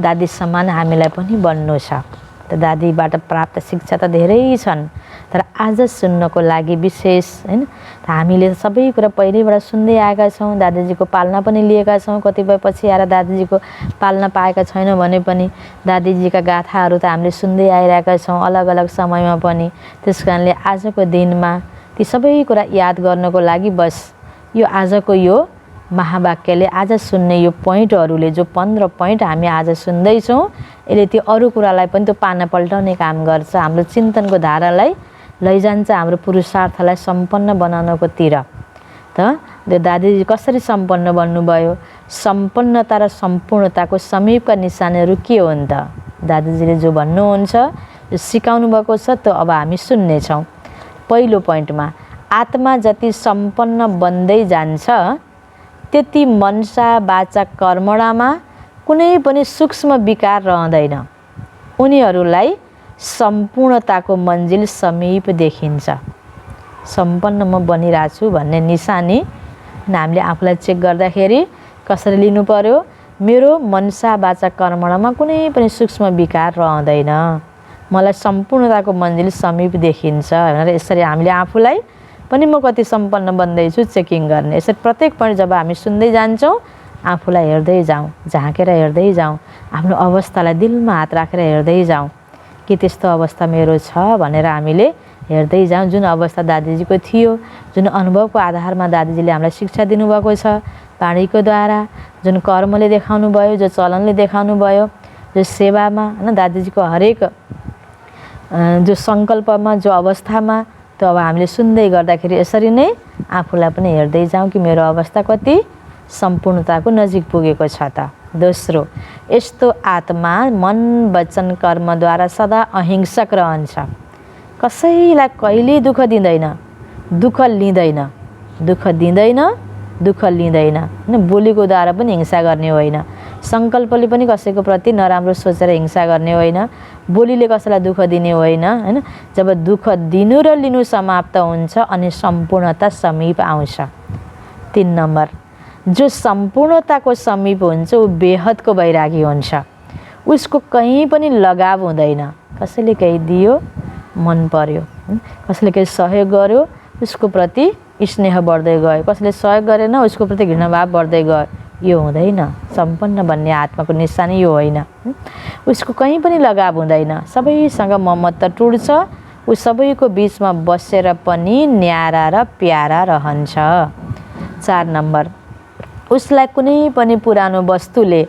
Speaker 1: दादी समान हामीलाई पनि बन्नु छ। त दादीबाट प्राप्त शिक्षा त धेरै छन्, तर आज सुन्नको लागि विशेष होइन। हामीले सबै कुरा पहिल्यैबाट सुन्दै आएका छौँ, दादीजीको पालना पनि लिएका छौँ। कतिपय पछि आएर दादीजीको पालना पाएका छैनौँ भने पनि दादीजीका गाथाहरू त हामीले सुन्दै आइरहेका छौँ अलग अलग समयमा पनि। त्यस कारणले आजको दिनमा ती सबै कुरा याद गर्नको लागि बस यो आजको यो महावाक्यले, आज सुन्ने यो पोइन्टहरूले, जो 15 पोइन्ट हामी आज सुन्दैछौँ, यसले त्यो अरू कुरालाई पनि त्यो पाना पल्टाउने काम गर्छ। हाम्रो चिन्तनको धारालाई लैजान्छ हाम्रो पुरुषार्थलाई सम्पन्न बनाउनको तिर। त दादीजी कसरी सम्पन्न बन्नुभयो? सम्पन्नता र सम्पूर्णताको समीपका निशानीहरू के हुन् त? दादीजीले जो भन्नुहुन्छ, जो सिकाउनु भएको छ, त्यो अब हामी सुन्नेछौँ। पहिलो पोइन्टमा, आत्मा जति सम्पन्न बन्दै जान्छ त्यति मनसा वाचा कर्मणामा कुनै पनि सूक्ष्म विकार रहँदैन। उनीहरूलाई सम्पूर्णताको मन्जिल समीप देखिन्छ। सम्पन्न म बनिरहेको छु भन्ने निशानी हामीले आफूलाई चेक गर्दाखेरि कसरी लिनु पर्यो? मेरो मनसा वाचा कर्मणामा कुनै पनि सूक्ष्म विकार रहँदैन, मलाई सम्पूर्णताको मन्जिल समीप देखिन्छ भनेर यसरी हामीले आफूलाई पनि म कति सम्पन्न बन्दैछु चेकिङ गर्ने। यसरी प्रत्येक पोइन्ट जब हामी सुन्दै जान्छौँ आफूलाई हेर्दै जाउँ, झाँकेर हेर्दै जाउँ, आफ्नो अवस्थालाई दिलमा हात राखेर हेर्दै जाउँ कि त्यस्तो अवस्था मेरो छ भनेर हामीले हेर्दै जाउँ। जुन अवस्था दादीजीको थियो, जुन अनुभवको आधारमा दादीजीले हामीलाई शिक्षा दिनुभएको छ बाणीको द्वारा, जुन कर्मले देखाउनु भयो, जो चलनले देखाउनु भयो, जो सेवामा होइन दादीजीको हरेक जो सङ्कल्पमा, जो अवस्थामा, त्यो अब हामीले सुन्दै गर्दाखेरि यसरी नै आफूलाई पनि हेर्दै जाउँ कि मेरो अवस्था कति सम्पूर्णताको नजिक पुगेको छ त। दोस्रो, यस्तो आत्मा मन वचन कर्मद्वारा सदा अहिंसक रहन्छ। कसैलाई कहिल्यै दुःख दिँदैन, दुःख लिँदैन, दुःख दिँदैन, दुःख लिँदैन होइन। बोलीको द्वारा पनि हिंसा गर्ने होइन, सङ्कल्पले पनि कसैको प्रति नराम्रो सोचेर हिंसा गर्ने होइन, बोलीले कसैलाई दुःख दिने होइन होइन। जब दुःख दिनु र लिनु समाप्त हुन्छ अनि सम्पूर्णता समीप आउँछ। 3 नम्बर, जो सम्पूर्णताको समीप हुन्छ ऊ बेहदको वैरागी हुन्छ। उसको कहीँ पनि लगाव हुँदैन। कसैले केही दियो मन पर्यो, कसैले केही सहयोग गर्यो उसको प्रति स्नेह बढ्दै गयो, कसैले सहयोग गरेन उसको प्रति घृणाभाव बढ्दै गयो। यो हुँदैन। सम्पन्न भन्ने आत्माको निशानी यो होइन। उसको कहीँ पनि लगाव हुँदैन, सबैसँग ममता टुट्छ, ऊ सबैको बिचमा बसेर पनि न्यारा र प्यारा रहन्छ। 4 नम्बर, उसलाई कुनै पनि पुरानो वस्तुले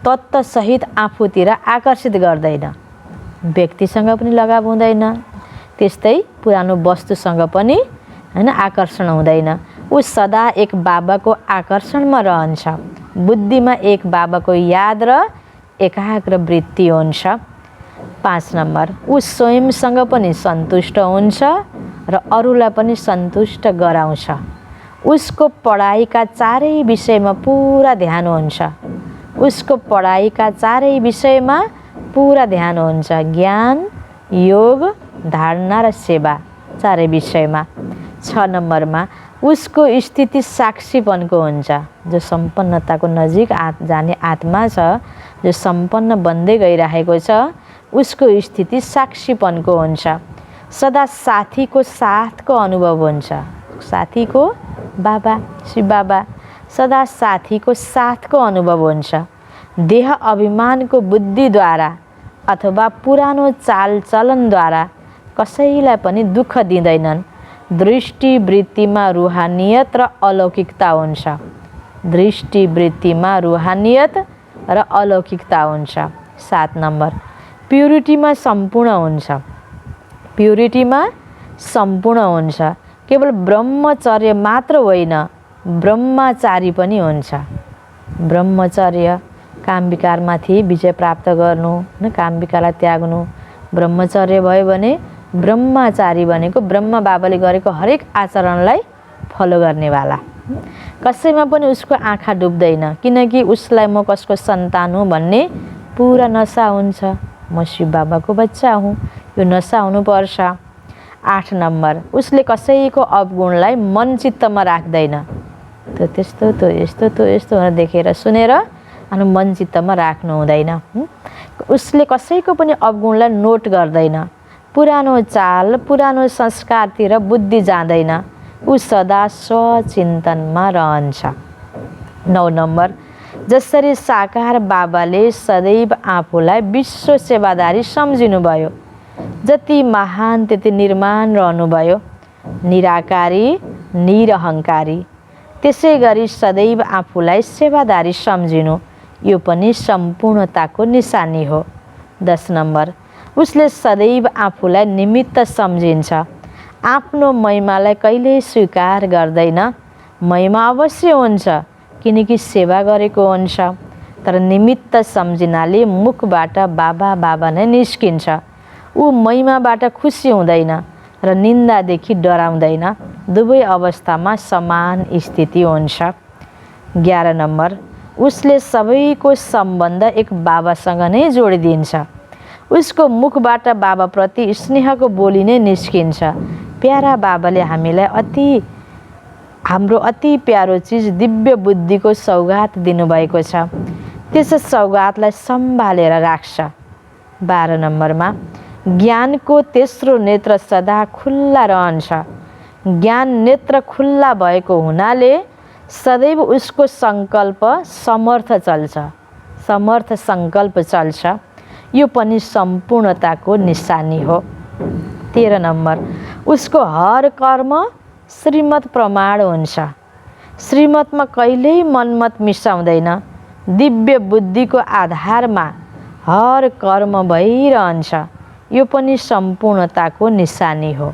Speaker 1: तत्त्वसहित आफूतिर आकर्षित गर्दैन। व्यक्तिसँग पनि लगाव हुँदैन, त्यस्तै पुरानो वस्तुसँग पनि हैन आकर्षण हुँदैन। ऊ सदा एक बाबाको आकर्षणमा रहन्छ। बुद्धिमा एक बाबाको याद र एकाग्र वृत्ति हुन्छ। 5 नम्बर, ऊ स्वयंसँग पनि सन्तुष्ट हुन्छ र अरूलाई पनि सन्तुष्ट गराउँछ। उसको पढाइका चारै विषयमा पुरा ध्यान हुन्छ। उसको पढाइका चारै विषयमा पुरा ध्यान हुन्छ। ज्ञान, योग, धारणा र सेवा चारै विषयमा। 6 नम्बरमा, उसको स्थिति साक्षीपनको हुन्छ। जो सम्पन्नताको नजिक जाने आत्मा छ, जो सम्पन्न बन्दै गइरहेको छ, उसको स्थिति साक्षीपनको हुन्छ। सदा साथीको साथको अनुभव हुन्छ। साथीको बाबा, शिव बाबा, सदा साथीको साथको अनुभव हुन्छ। देह अभिमानको बुद्धिद्वारा अथवा पुरानो चालचलनद्वारा कसैलाई पनि दुःख दिँदैनन्। दृष्टिवृत्तिमा रुहानियत र अलौकिकता हुन्छ। दृष्टिवृत्तिमा रुहानियत र अलौकिकता हुन्छ। 7 नम्बर, प्युरिटीमा सम्पूर्ण हुन्छ। प्युरिटीमा सम्पूर्ण हुन्छ। केवल ब्रह्मचर्य मात्र होइन, ब्रह्मचारी पनि हुन्छ। ब्रह्मचर्य काम विकारमाथि विजय प्राप्त गर्नु, काम विकारलाई त्याग्नु। ब्रह्मचर्य भयो भने ब्रह्मचारी भनेको ब्रह्म बाबाले गरेको हरेक आचरणलाई फलो गर्नेवाला। कसैमा पनि उसको आँखा डुब्दैन, किनकि उसलाई म कसको सन्तान हुँ भन्ने पुरा नशा हुन्छ। म शिव बाबाको बच्चा हुँ, यो नशा हुनुपर्छ। 8 नम्बर, उसले कसैको अवगुणलाई मन चित्तमा राख्दैन। त्यो त्यस्तो, त्यो यस्तो, त्यो यस्तो भनेर देखेर सुनेर अनि मन चित्तमा राख्नु हुँदैन। उसले कसैको पनि अवगुणलाई नोट गर्दैन। पुरानो चाल, पुरानो संस्कारतिर बुद्धि जाँदैन। ऊ सदा स्वचिन्तनमा रहन्छ। 9 नम्बर, जसरी साकार बाबाले सदैव आफूलाई विश्व सेवादारी सम्झिनुभयो, जति महान त्यति निर्माण रहनुभयो, निराकारी, निरहङ्कारी, त्यसै गरी सदैव आफूलाई सेवादारी सम्झिनु, यो पनि सम्पूर्णताको निशानी हो। 10 नम्बर, उसले सदैव आफूलाई निमित्त सम्झिन्छ। आफ्नो महिमालाई कहिल्यै स्वीकार गर्दैन। महिमा अवश्य हुन्छ, किनकि सेवा गरेको हुन्छ, तर निमित्त सम्झिनाले मुखबाट बाबा बाबा नै निस्किन्छ। ऊ महिमाबाट खुसी हुँदैन र निन्दादेखि डराउँदैन। दुवै अवस्थामा समान स्थिति हुन्छ। 11 नम्बर, उसले सबैको सम्बन्ध एक बाबासँग नै जोडिदिन्छ। उसको मुखबाट बाबाप्रति स्नेहको बोली नै निस्किन्छ। प्यारा बाबाले हामीलाई हाम्रो अति प्यारो चिज दिव्य बुद्धिको सौगात दिनुभएको छ। त्यस सौगातलाई सम्हालेर राख्छ। 12 नम्बरमा, ज्ञानको तेस्रो नेत्र सदा खुल्ला रहन्छ। ज्ञान नेत्र खुल्ला भएको हुनाले सदैव उसको सङ्कल्प समर्थ चल्छ। समर्थ सङ्कल्प चल्छ, यो पनि सम्पूर्णताको निशानी हो। 13 नम्बर, उसको हर कर्म श्रीमत प्रमाण हुन्छ। श्रीमतमा कहिल्यै मनमत मिसाउँदैन। दिव्य बुद्धिको आधारमा हर कर्म भइरहन्छ, यो पनि सम्पूर्णताको निशानी हो।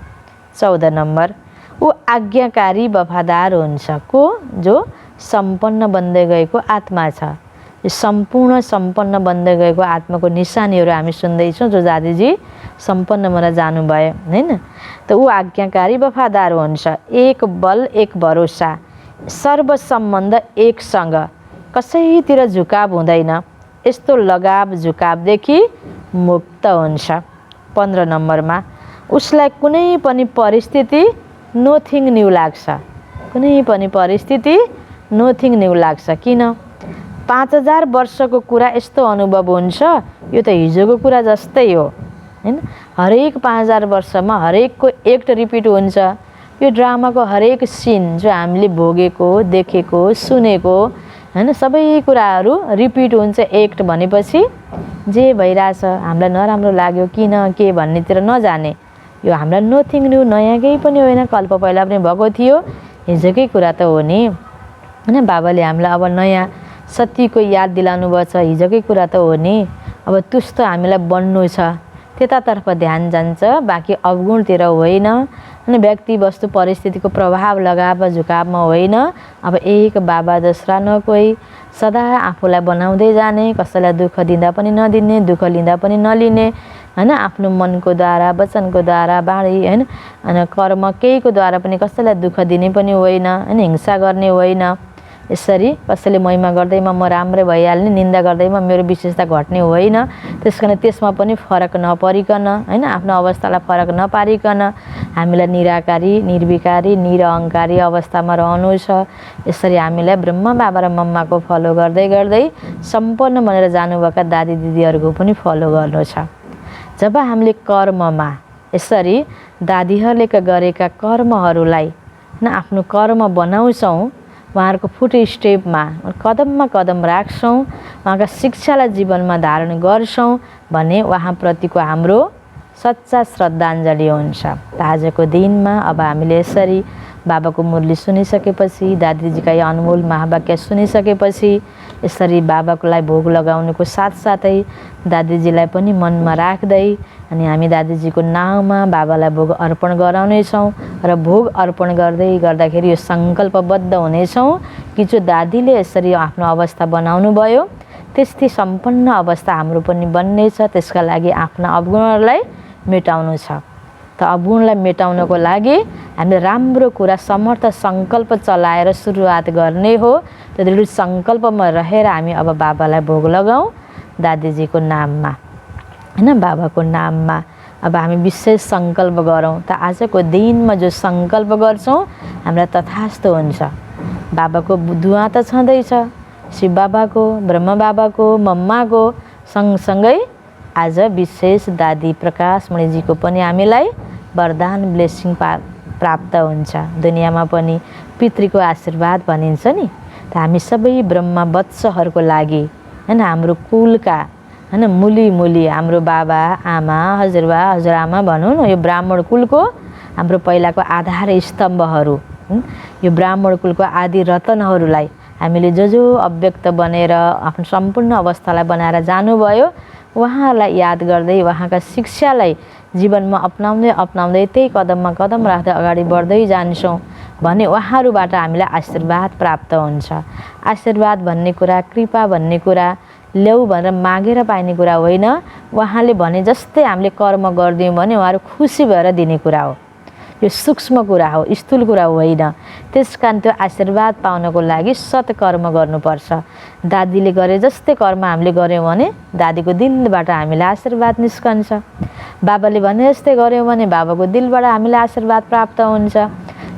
Speaker 1: 14 नम्बर, ऊ आज्ञाकारी वफादार हुन्छ। को? जो सम्पन्न बन्दै गएको आत्मा छ। सम्पन्न बन्दै गएको आत्माको निशानीहरू हामी सुन्दैछौँ, जो दादीजी सम्पन्न भएर जानुभयो हैन। त ऊ आज्ञाकारी वफादार हुन्छ। एक बल, एक भरोसा, सर्व सम्बन्ध एकसँग, कसैतिर झुकाव हुँदैन। यस्तो लगाव झुकावदेखि मुक्त हुन्छ। 15 नम्बरमा, उसलाई कुनै पनि परिस्थिति नोथिङ न्यू लाग्छ। कुनै पनि परिस्थिति नोथिङ न्यू लाग्छ। किन? 5000 वर्षको कुरा यस्तो अनुभव हुन्छ, यो त हिजोको कुरा जस्तै हो हैन। हरेक 5000 वर्षमा हरेकको एक्ट रिपिट हुन्छ। यो ड्रामाको हरेक सिन जो हामीले भोगेको, देखेको, सुनेको हैन, सबै कुराहरू रिपिट हुन्छ। एक्ट भनेपछि जे भइरहेछ, हामीलाई नराम्रो लाग्यो किन के भन्नेतिर नजाने, यो हामीलाई नथिङ न्यू, नयाँ केही पनि होइन, कल्प पहिला पनि भएको थियो, हिजोकै कुरा त हो नि होइन। बाबाले हामीलाई अब नयाँ सत्यको याद दिलाउनु भएको छ, हिजोकै कुरा त हो नि। अब त्यस्तो हामीलाई बन्नु छ, त्यतातर्फ ध्यान जान्छ, बाँकी अवगुणतिर होइन। अनि व्यक्ति वस्तु परिस्थितिको प्रभाव लगाव झुकावमा होइन। अब एक बाबा जस्ता न कोही, सदा आफूलाई बनाउँदै जाने, कसैलाई दुःख दिँदा पनि नदिने, दुःख लिँदा पनि नलिने होइन। आफ्नो मनको द्वारा, वचनको द्वारा, बाणी होइन, अनि कर्म केहीको द्वारा पनि कसैलाई दुःख दिने पनि होइन होइन, हिंसा गर्ने होइन। यसरी कसैले महिमा गर्दैमा म राम्रै भइहाल्ने, निन्दा गर्दैमा मेरो विशेषता घट्ने होइन। त्यस कारण त्यसमा पनि फरक नपरिकन होइन, आफ्नो अवस्थालाई फरक नपारिकन हामीलाई निराकारी, निर्विकारी, निरहङ्कारी अवस्थामा रहनु छ। यसरी हामीलाई ब्रह्म बाबा र मम्माको फलो गर्दै गर्दै सम्पन्न बनेर जानुभएका दादी दिदीहरूको पनि फलो गर्नु छ। जब हामीले कर्ममा यसरी दादीहरूले गरेका कर्महरूलाई आफ्नो कर्म बनाउँछौँ, उहाँहरूको फुट स्टेपमा कदममा कदम राख्छौँ, उहाँका शिक्षालाई जीवनमा धारण गर्छौँ भने उहाँप्रतिको हाम्रो सच्चा श्रद्धाञ्जली हुन्छ। आजको दिनमा अब हामीले यसरी बाबाको मुरली सुनिसकेपछि, दादीजीका यी अनमोल महावाक्य सुनिसकेपछि यसरी बाबाको लागि भोग लगाउनुको साथसाथै दादीजीलाई पनि मनमा राख्दै अनि हामी दादीजीको नाउँमा बाबालाई भोग अर्पण गराउनेछौँ। र भोग अर्पण गर्दै गर्दाखेरि यो सङ्कल्पबद्ध हुनेछौँ कि जो दादीले यसरी आफ्नो अवस्था बनाउनु भयो त्यस्तै सम्पन्न अवस्था हाम्रो पनि बन्नेछ। त्यसका लागि आफ्ना अवगुणहरूलाई मेटाउनु छ। त अवगुणलाई मेटाउनको लागि हामीले राम्रो कुरा, समर्थ सङ्कल्प चलाएर सुरुवात गर्ने हो। त्यो दृढ सङ्कल्पमा रहेर हामी अब बाबालाई भोग लगाउँ दादीजीको नाममा होइन, बाबाको नाममा। अब हामी विशेष सङ्कल्प गरौँ। त आजको दिनमा जो सङ्कल्प गर्छौँ हामीलाई तथास्थ हुन्छ। बाबाको दुआ त छँदैछ, शिव बाबाको, ब्रह्म बाबाको, मम्माको, सँगसँगै आज विशेष दादी प्रकाशमणिजीको पनि हामीलाई वरदान ब्लेसिङ प्राप्त हुन्छ। दुनियाँमा पनि पितृको आशीर्वाद भनिन्छ नि। त हामी सबै ब्रह्म वत्सहरूको लागि होइन, हाम्रो कुलका होइन, मुली हाम्रो बाबा आमा, हजुरबा हजुरआमा भनौँ न, यो ब्राह्मण कुलको हाम्रो पहिलाको आधार स्तम्भहरू, यो ब्राह्मण कुलको आदि रतनहरूलाई हामीले जो अव्यक्त बनेर आफ्नो सम्पूर्ण अवस्थालाई बनाएर जानुभयो, उहाँहरूलाई याद गर्दै उहाँका शिक्षालाई जीवनमा अपनाउँदै त्यही कदममा कदम राख्दै अगाडि बढ्दै जान्छौँ भने उहाँहरूबाट हामीलाई आशीर्वाद प्राप्त हुन्छ। आशीर्वाद भन्ने कुरा, कृपा भन्ने कुरा ल्याऊ भनेर मागेर पाइने कुरा होइन। उहाँले भने जस्तै हामीले कर्म गरिदियौँ भने उहाँहरू खुसी भएर दिने कुरा हो। यो सूक्ष्म कुरा हो, स्थूल कुरा होइन। त्यस कारण त्यो आशीर्वाद पाउनको लागि सत्कर्म गर्नुपर्छ। दादीले गरे जस्तै कर्म हामीले गऱ्यौँ भने दादीको दिलबाट हामीलाई आशीर्वाद निस्कन्छ। बाबाले भने जस्तै गऱ्यौँ भने बाबाको दिलबाट हामीलाई आशीर्वाद प्राप्त हुन्छ।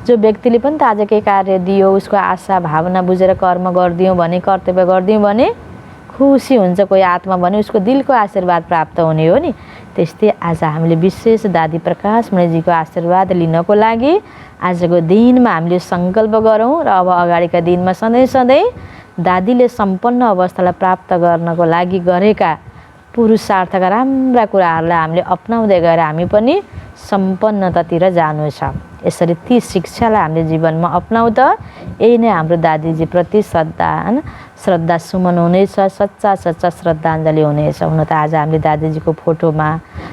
Speaker 1: जो व्यक्तिले पनि त आज केही कार्य दियो, उसको आशा भावना बुझेर कर्म गरिदियौँ भने, कर्तव्य गरिदियौँ भने खुसी हुन्छ कोही आत्मा भने उसको दिलको आशीर्वाद प्राप्त हुने हो नि। त्यस्तै आज हामीले विशेष दादी प्रकाशमणिजीको आशीर्वाद लिनको लागि आजको दिनमा हामीले सङ्कल्प गरौँ र अब अगाडिका दिनमा सधैँ दादीले सम्पन्न अवस्थालाई प्राप्त गर्नको लागि गरेका पुरुषार्थका राम्रा कुराहरूलाई हामीले अपनाउँदै गएर हामी पनि सम्पन्नतातिर जानु छ। यसरी ती शिक्षालाई हामीले जीवनमा अपनाउँ त यही नै हाम्रो दादीजीप्रति श्रद्धा सुमन हुनेछ, सच्चा श्रद्धाञ्जली हुनेछ। हुन त आज हामीले दादीजीको फोटोमा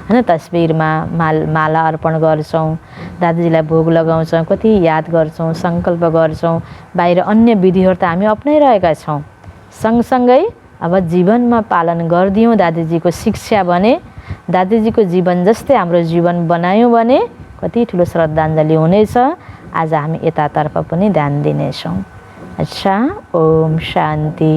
Speaker 1: होइन, तस्बिरमा माला अर्पण गर्छौँ, दादीजीलाई भोग लगाउँछौँ, कति याद गर्छौँ, सङ्कल्प गर्छौँ, बाहिर अन्य विधिहरू त हामी अपनाइरहेका छौँ। सँगसँगै अब जीवनमा पालन गरिदियौँ दादीजीको शिक्षा भने, दादीजीको जीवन जस्तै हाम्रो जीवन बनायौँ भने कति ठुलो श्रद्धाञ्जली हुनेछ। आज हामी यतातर्फ पनि ध्यान दिनेछौँ। अच्छा, ओम शान्ति।